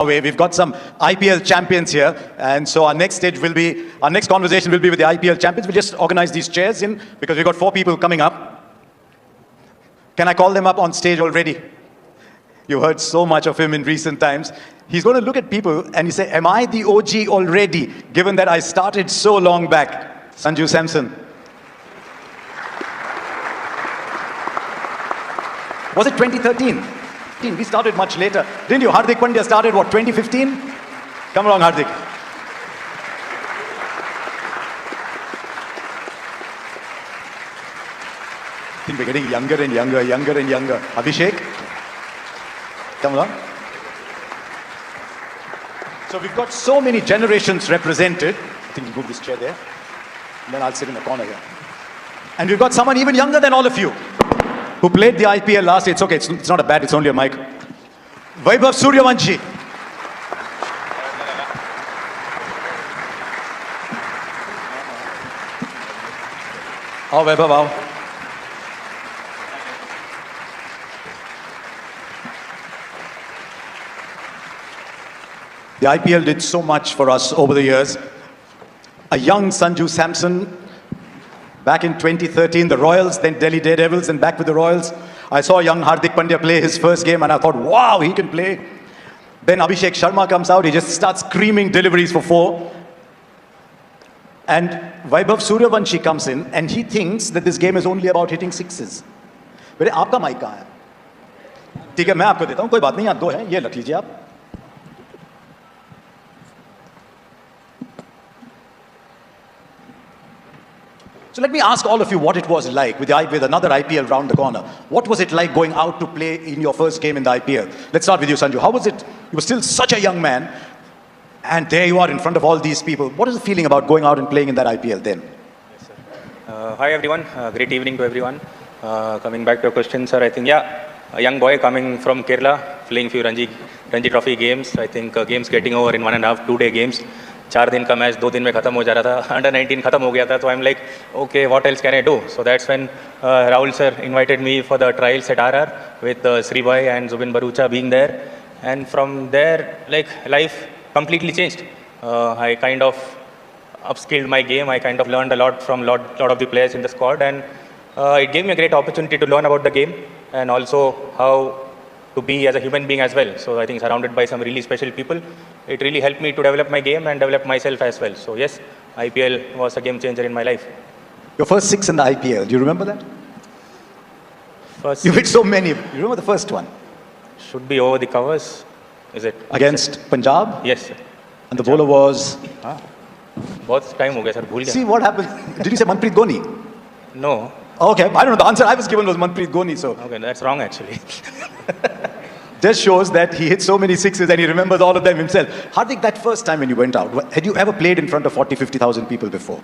We've got some IPL champions here, and so our next conversation will be with the IPL champions. We'll just organize these chairs in because we've got 4 people coming up. Can I call them up on stage already? You heard so much of him in recent times. He's going to look at people and he say, am I the OG already, given that I started so long back? Sanju Samson. Was it 2013? We started much later. Didn't you? Hardik Pandya started, what, 2015? Come along, Hardik. I think we're getting younger and younger and younger. Abhishek? Come along. So we've got so many generations represented. I think you move this chair there. And then I'll sit in the corner here. And we've got someone even younger than all of you, who played the IPL last year. It's okay, it's not a bat, it's only a mic. Vaibhav Suryavanshi. आओ Vaibhav, आओ. The IPL did so much for us over the years. A young Sanju Samson. Back in 2013, the Royals, then Delhi Daredevils, and back with the Royals. I saw young Hardik Pandya play his first game and I thought, wow, he can play. Then Abhishek Sharma comes out, he just starts screaming deliveries for 4. And Vaibhav Suryavanshi comes in and he thinks that this game is only about hitting sixes. बेटे आपका mic कहाँ है? ठीक है, मैं आपको देता हूँ, कोई बात नहीं, आप 2 हैं, ये रख लीजिए आप. So let me ask all of you what it was like with another IPL round the corner. What was it like going out to play in your first game in the IPL? Let's start with you, Sanju. How was it? You were still such a young man, and there you are in front of all these people. What is the feeling about going out and playing in that IPL then? Yes, sir. Hi everyone. Great evening to everyone. Coming back to your question, sir, I think, a young boy coming from Kerala, playing few Ranji Trophy games. I think games getting over in 1.5, 2-day games. 4 दिन का match 2 दिन में खत्म हो जा रहा था. Under 19 खत्म हो गया था. So I'm like, okay, what else can I do? So that's when Rahul sir invited me for the trials at RR with Sri Bhai and Zubin Bharucha being there. And from there, like, life completely changed. I kind of upskilled my game. I kind of learned a lot from lot of the players in the squad, and it gave me a great opportunity to learn about the game and also how to be as a human being as well. So I think surrounded by some really special people, it really helped me to develop my game and develop myself as well. So yes, IPL was a game changer in my life. Your first 6 in the IPL, do you remember that? First, you hit so many. You remember the first one? Should be over the covers, is it? Against Punjab? Yes, sir. And the bowler was? बहुत time हो गया sir, भूल गया. See what happened? Did you say Manpreet Goni? No. Okay, I don't know. The answer I was given was Manpreet Goni, so. Okay, that's wrong actually. Just shows that he hit so many sixes and he remembers all of them himself. Hardik, that first time when you went out, had you ever played in front of 40, 50,000 people before?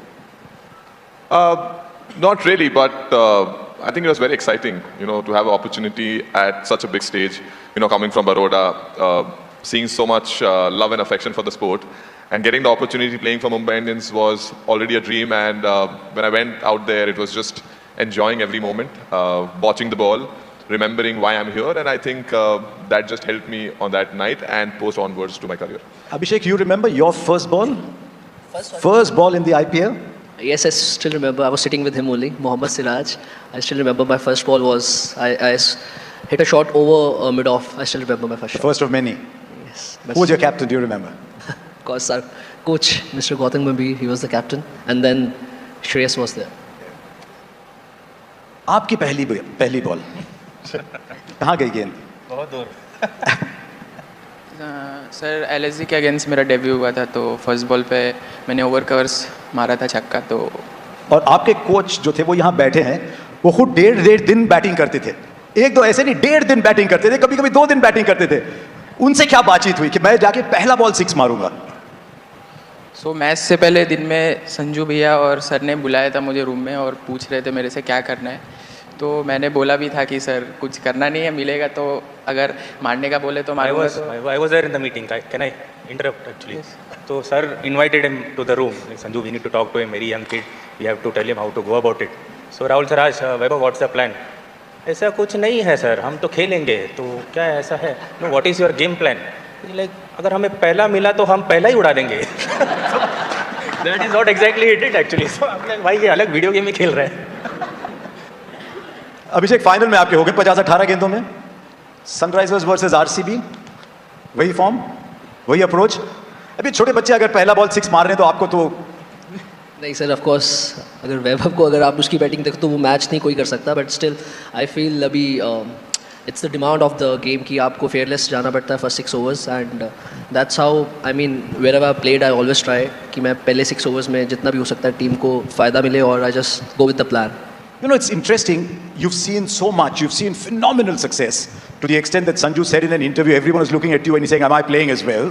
Not really, but I think it was very exciting, to have an opportunity at such a big stage, coming from Baroda, seeing so much love and affection for the sport, and getting the opportunity playing for Mumbai Indians was already a dream. And when I went out there, it was just enjoying every moment, watching the ball, remembering why I'm here, and I think that just helped me on that night and post onwards to my career. Abhishek, you remember your first ball? First ball in the IPL? Yes, I still remember. I was sitting with him only, Mohammad Siraj. I still remember my first ball was, I hit a shot over mid-off. I still remember my first shot. First of many? Yes. Who was your captain, do you remember? Of course, our coach, Mr. Gautam Gambhir, he was the captain. And then Shreyas was there. आपकी पहली ball कहाँ गई गेंद? बहुत दूर. Sir LSG के against मेरा debut हुआ था, तो फर्स्ट बॉल पे मैंने ओवर कवर्स मारा था छक्का. तो और आपके कोच जो थे वो यहाँ बैठे हैं, वो खुद डेढ़ दिन बैटिंग करते थे. 1-2 ऐसे नहीं, 1.5 दिन बैटिंग करते थे, कभी कभी 2 दिन बैटिंग करते थे. उनसे क्या बातचीत हुई कि मैं जाके पहला बॉल 6 मारूंगा? सो मैच से पहले दिन में संजू भैया और सर ने बुलाया था मुझे रूम में और पूछ रहे थे मेरे से क्या करना है. तो मैंने बोला भी था कि सर कुछ करना नहीं है, मिलेगा तो अगर मारने का बोले तो मारूंगा. I was there in the meeting. Can I interrupt actually? Yes. So sir invited him to the room. Like, Sanju, we need to talk to him. Very young kid. We have to tell him how to go about it. So Rahul sir asked, Vaibhav, what's the plan? ऐसा कुछ नहीं है sir, हम तो खेलेंगे. तो क्या ऐसा है? No, what is your game plan? Like अगर हमें पहला मिला तो हम पहला ही उड़ा देंगे. That is not exactly it actually. So भाई ये अलग वीडियो गेम ही खेल रहे हैं. अभिषेक, फाइनल में आपके हो गए 50-18 गेंदों में. सनराइजर्स वर्सेस आरसीबी, वही फॉर्म, वही अप्रोच. अभी छोटे बच्चे अगर पहला बॉल 6 मार रहे हैं तो आपको तो नहीं सर, ऑफ कोर्स अगर वैभव को अगर आप उसकी बैटिंग देखो तो वो मैच नहीं कोई कर सकता, बट स्टिल आई फील अभी it's the demand of the game कि आपको फेयरलेस जाना पड़ता है first 6 overs, and that's how I mean wherever I played I always try कि मैं पहले 6 ओवर्स में जितना भी हो सकता है टीम को फ़ायदा मिले, और I just go with the plan. You know, it's interesting. You've seen so much. You've seen phenomenal success to the extent that Sanju said in an interview, everyone was looking at you and he's saying, am I playing as well?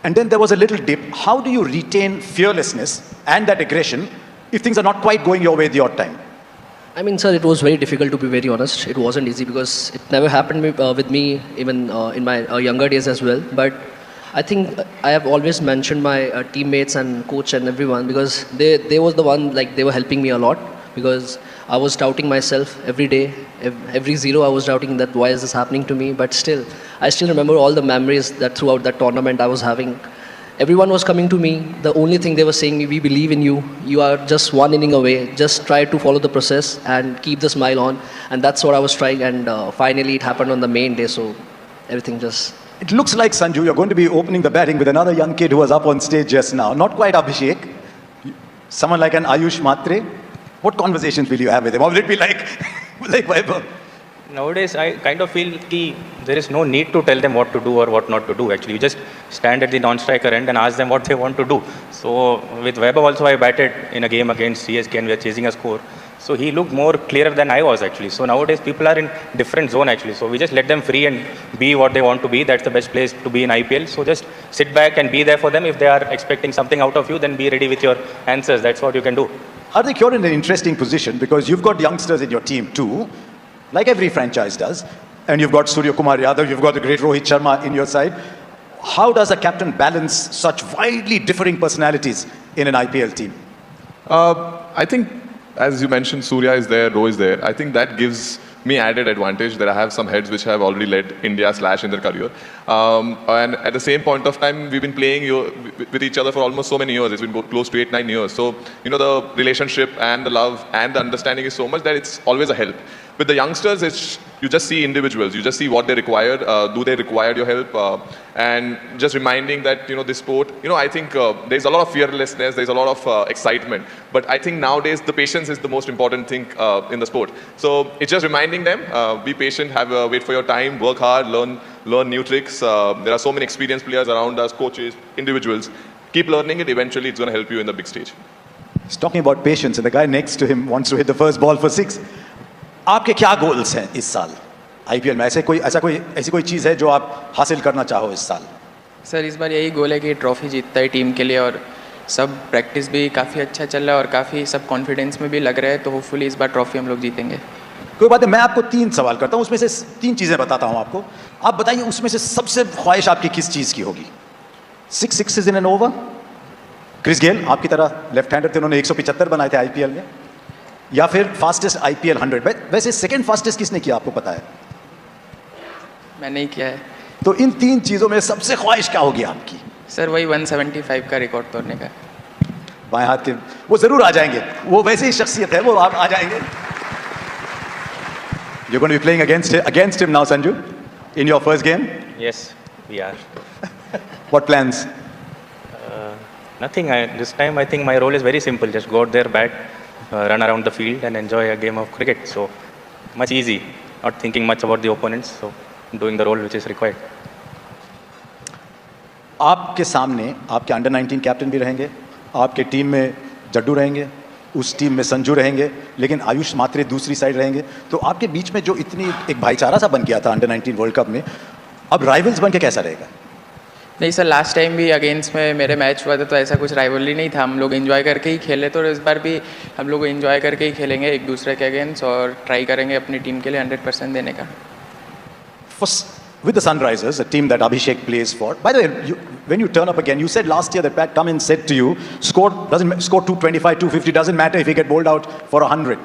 And then there was a little dip. How do you retain fearlessness and that aggression if things are not quite going your way the odd time? I mean, sir, it was very difficult to be very honest. It wasn't easy because it never happened with me even in my younger days as well. But I think I have always mentioned my teammates and coach and everyone because they was the one, like, they were helping me a lot because I was doubting myself every day. Every zero I was doubting that why is this happening to me. But still, I still remember all the memories that throughout that tournament I was having. Everyone was coming to me. The only thing they were saying, we believe in you. You are just one inning away. Just try to follow the process and keep the smile on. And that's what I was trying. And finally, it happened on the main day. So everything just. It looks like, Sanju, you're going to be opening the batting with another young kid who was up on stage just now. Not quite Abhishek. Someone like an Ayush Matre. What conversations will you have with him? Or will it be like Vaibhav? Nowadays, I kind of feel that there is no need to tell them what to do or what not to do. Actually, you just stand at the non-striker end and ask them what they want to do. So with Vaibhav also, I batted in a game against CSK and we are chasing a score. So he looked more clearer than I was actually. So nowadays, people are in different zone actually. So we just let them free and be what they want to be. That's the best place to be in IPL. So just sit back and be there for them. If they are expecting something out of you, then be ready with your answers. That's what you can do. Hardik, you're in an interesting position because you've got youngsters in your team too, like every franchise does. And you've got Surya Kumar Yadav, you've got the great Rohit Sharma in your side. How does a captain balance such widely differing personalities in an IPL team? I think, as you mentioned, Surya is there, Rohit is there. I think that gives me added advantage that I have some heads which have already led India / in their career. And at the same point of time, we've been playing with each other for almost so many years. It's been close to 8-9 years. So, you know, the relationship and the love and the understanding is so much that it's always a help. With the youngsters, you just see individuals. You just see what they require. Do they require your help? And just reminding that, you know, this sport, you know, I think there's a lot of fearlessness. There's a lot of excitement. But I think nowadays the patience is the most important thing in the sport. So it's just reminding them, be patient, wait for your time, work hard, learn new tricks. There are so many experienced players around us, coaches, individuals. Keep learning it. Eventually, it's going to help you in the big stage. He's talking about patience, and the guy next to him wants to hit the first ball for 6. आपके क्या goals हैं इस साल IPL में? ऐसी कोई चीज़ है जो आप हासिल करना चाहो इस साल? सर, इस बार यही गोल है कि ट्रॉफी जीतता है टीम के लिए, और सब प्रैक्टिस भी काफ़ी अच्छा चल रहा है और काफ़ी सब कॉन्फिडेंस में भी लग रहा है. तो होपफुली इस बार ट्रॉफी हम लोग जीतेंगे. कोई बात है, मैं आपको 3 सवाल करता हूँ, उसमें से 3 चीज़ें बताता हूँ आपको. आप बताइए उसमें से सबसे ख्वाहिश आपकी किस चीज़ की होगी? 6 sixes in an over? Chris Gayle आपकी तरह लेफ्ट हैंडर थे, उन्होंने 175 बनाए थे आईपीएल में, या फिर फास्टेस्ट आईपीएल 100? वैसे सेकंड फास्टेस्ट किसने किया आपको पता है? मैंने ही किया है. तो इन 3 चीज़ों में सबसे ख्वाहिश क्या होगी आपकी? सर, वही 175 का रिकॉर्ड तोड़ने का. बाएं हाथ के वो जरूर आ जाएंगे, वो वैसे ही शख्सियत है, वो आप आ जाएंगे. You're going to be playing against him now, Sanju, in your first game? Yes, we are. What plans? Nothing. This time I think my role is very simple. Just go out there, bat, run around the field and enjoy a game of cricket. So much easy. Not thinking much about the opponents. So doing the role which is required. आपके सामने आपके under 19 captain भी रहेंगे, आपके team में जड्डू रहेंगे, उस team में संजू रहेंगे, लेकिन आयुष मात्रे दूसरी साइड रहेंगे. तो आपके बीच में जो इतनी एक भाईचारा सा बन गया था अंडर 19 वर्ल्ड कप में, अब राइवल्स बन के कैसा रहेगा? नहीं सर, लास्ट टाइम भी अगेंस्ट में मेरे मैच हुआ था तो ऐसा कुछ राइवलरी नहीं था. हम लोग एंजॉय करके ही खेले, तो इस बार भी हम लोग एंजॉय करके ही खेलेंगे एक दूसरे के अगेंस्ट और ट्राई करेंगे अपनी टीम के लिए 100% देने का. With the Sunrisers, a team that Abhishek plays for. By the way, when you turn up again, you said last year that Pat Cummins said to you, score 225, 250, doesn't matter if you get bowled out for 100.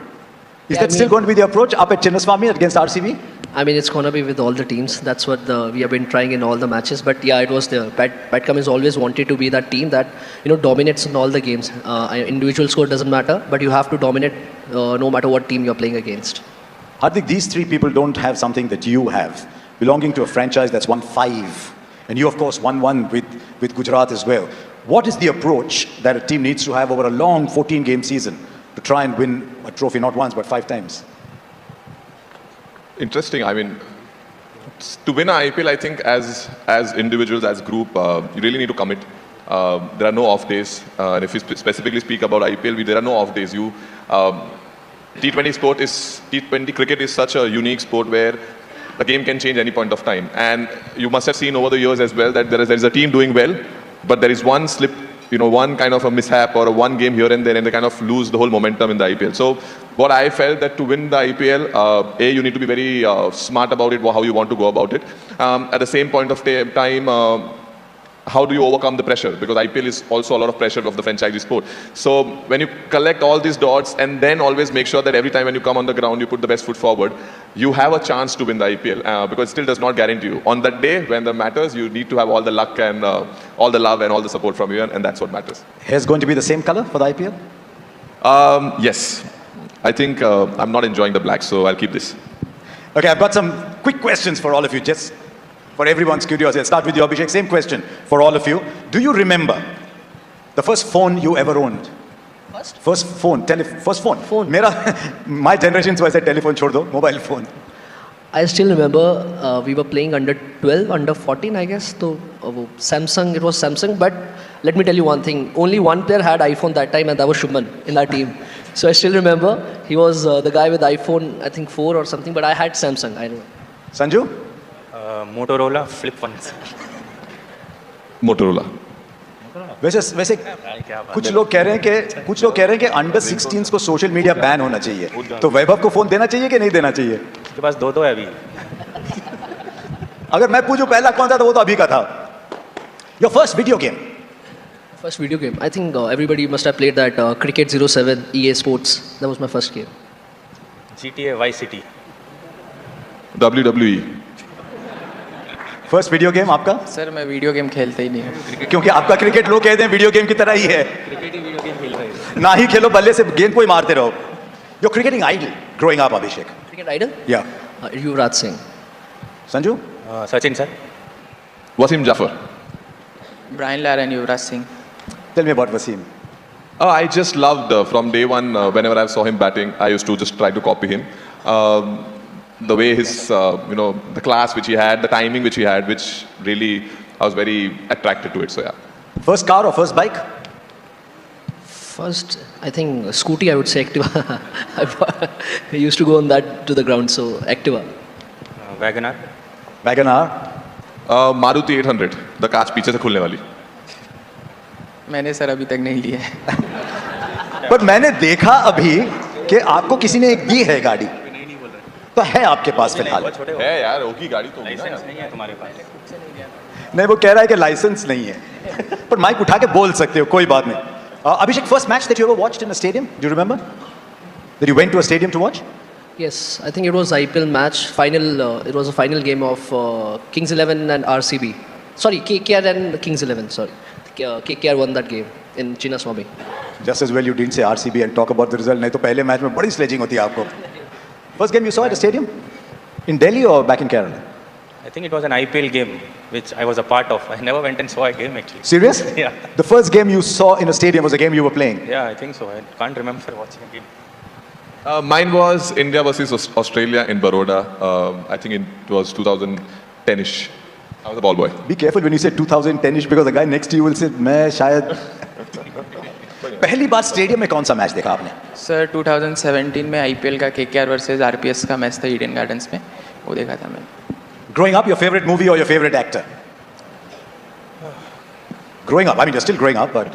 Is that still going to be the approach up at Chinnaswamy against RCB? I mean, it's gonna be with all the teams. That's what we have been trying in all the matches. But yeah, it was there. Pat Cummins always wanted to be that team that dominates in all the games. Individual score doesn't matter, but you have to dominate no matter what team you're playing against. Hardik, these three people don't have something that you have, belonging to a franchise that's won 5, and you, of course, won 1 with Gujarat as well. What is the approach that a team needs to have over a long 14-game season to try and win a trophy not once but 5 times? Interesting. I mean, to win an IPL, I think as individuals, as group, you really need to commit. There are no off days. And if you specifically speak about IPL, there are no off days. T20 cricket is such a unique sport where the game can change any point of time. And you must have seen over the years as well that there is a team doing well, but there is one slip, one kind of a mishap or a one game here and there, and they kind of lose the whole momentum in the IPL. So what I felt that to win the IPL, you need to be very smart about it, how you want to go about it. At the same point of time, how do you overcome the pressure? Because IPL is also a lot of pressure of the franchise sport. So when you collect all these dots and then always make sure that every time when you come on the ground, you put the best foot forward, you have a chance to win the IPL because it still does not guarantee you. On that day, when that matters, you need to have all the luck and all the love and all the support from you, and that's what matters. Hair's going to be the same color for the IPL? Yes. I think I'm not enjoying the black, so I'll keep this. Okay, I've got some quick questions for all of you, just for everyone's curiosity. I'll start with you, Abhishek. Same question for all of you. Do you remember the first phone you ever owned? First phone. First phone. My generation, so I said telephone, chhod do, mobile phone. I still remember we were playing under 12, under 14, I guess. So Samsung, it was Samsung. But let me tell you one thing. Only one player had iPhone that time, and that was Shubman in our team. So I still remember he was the guy with iPhone, I think 4 or something. But I had Samsung. I remember. Sanju? Motorola flip phones. Motorola. वैसे कुछ लोग कह रहे हैं कि under 16 को social media ban होना चाहिए, तो वैभव को फोन देना चाहिए कि नहीं देना चाहिए? उसके पास 2 है अभी. अगर मैं पूछूं पहला कौन सा था, वो तो अभी का था. Your first video game? First video game. I think everybody must have played that Cricket 07 EA Sports. That was my first game. GTA Vice City. WWE. First video game आपका? सर मैं वीडियो गेम खेलता ही नहीं हूँ. क्योंकि आपका cricket लोग कहते हैं वीडियो गेम की तरह ही है. क्रिकेट ही वीडियो गेम खेल रहे हैं. ना ही खेलो, बल्ले से गेंद को ही मारते रहो. Your cricketing idol growing up, Abhishek? Cricket idol? Yeah. Yuvraj Singh. Sanju? Sachin sir. Wasim Jafar. Brian Lara and Yuvraj Singh. Tell me about Wasim. Oh, I just loved from day one. Whenever I saw him batting, I used to just try to copy him. The way his, the class which he had, the timing which he had, which really I was very attracted to it. So yeah. First car or first bike? First, I think scooty. I would say Activa. I used to go on that to the ground, so Activa. Wagoner. Wagoner. Maruti 800, the कांच पीछे से खुलने वाली. मैंने sir अभी तक नहीं लिया है. पर मैंने देखा अभी कि आपको किसी ने एक दी है गाड़ी, तो है आपके पास फिलहाल? है यार, ओकी गाड़ी तो लाइसेंस नहीं है तुम्हारे पास. नहीं, वो कह रहा है कि लाइसेंस नहीं है, पर माइक उठा के बोल सकते हो, कोई बात नहीं. Abhishek, first match that you ever watched in a stadium? Do you remember? That you went to a stadium to watch? Yes, I think it was IPL match final. It was a final game of Kings 11 and RCB. Sorry, KKR and Kings 11. Sorry, KKR won that game in Chinnaswamy. Just as well you didn't say RCB and talk about the result. नहीं तो पहले match में बड़ी sledging होती है आपको. First game you saw at a stadium? In Delhi or back in Kerala? I think it was an IPL game which I was a part of. I never went and saw a game actually. Serious? Yeah. The first game you saw in a stadium was a game you were playing? Yeah, I think so. I can't remember watching a game. Mine was India versus Australia in Baroda. I think it was 2010ish. I was a ball boy. Be careful when you say 2010ish because the guy next to you will say, मैं शायद. पहली बार stadium में कौन सा match देखा आपने? Sir 2017 में IPL का KKR वर्सेस RPS का मैच था ईडन गार्डन्स में, वो देखा था मैंने. Growing up, your favorite movie or your favorite actor? Growing up, I mean, you're still growing up, but...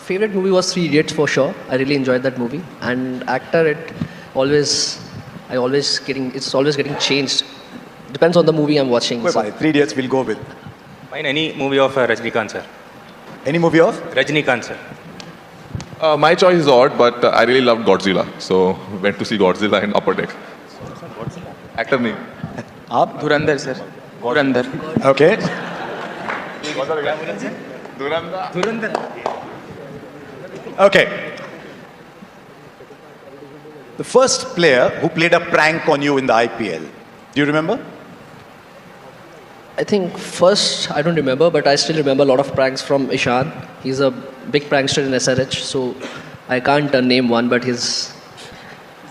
Favorite movie was 3 Idiots for sure. I really enjoyed that movie. And actor, it's always getting changed. Depends on the movie I'm watching. So. 3 Idiots we'll go with. Fine, any movie of Rajnikant sir. Any movie of? Rajnikant sir. My choice is odd, but I really loved Godzilla. So went to see Godzilla in Upper Deck. Actor नहीं. आप? धुरंधर sir, Dhurandhar. Okay. Dhurandhar. Okay. The first player who played a prank on you in the IPL. Do you remember? I think first, I don't remember, but I still remember a lot of pranks from Ishan. He's a big prankster in SRH, so I can't name one, but he's.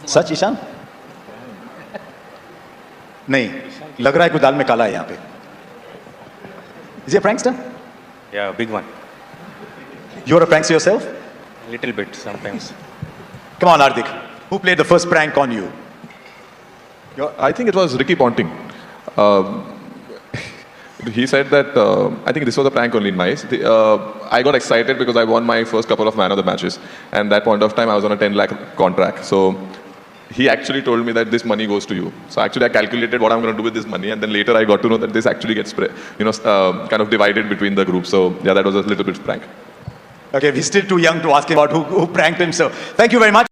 सच ईशान? नहीं, लग रहा है कुछ दाल में काला है यहाँ पे. Is he a prankster? Yeah, big one. You're a prankster yourself? Little bit sometimes. Come on, Hardik. Who played the first prank on you? I think it was Ricky Ponting. He said that, I think this was a prank only in mice. I got excited because I won my first couple of man of the matches. And that point of time, I was on a 10 lakh contract. So he actually told me that this money goes to you. So actually, I calculated what I'm going to do with this money. And then later, I got to know that this actually gets kind of divided between the group. So yeah, that was a little bit prank. Okay, we're still too young to ask him about who pranked him. So thank you very much.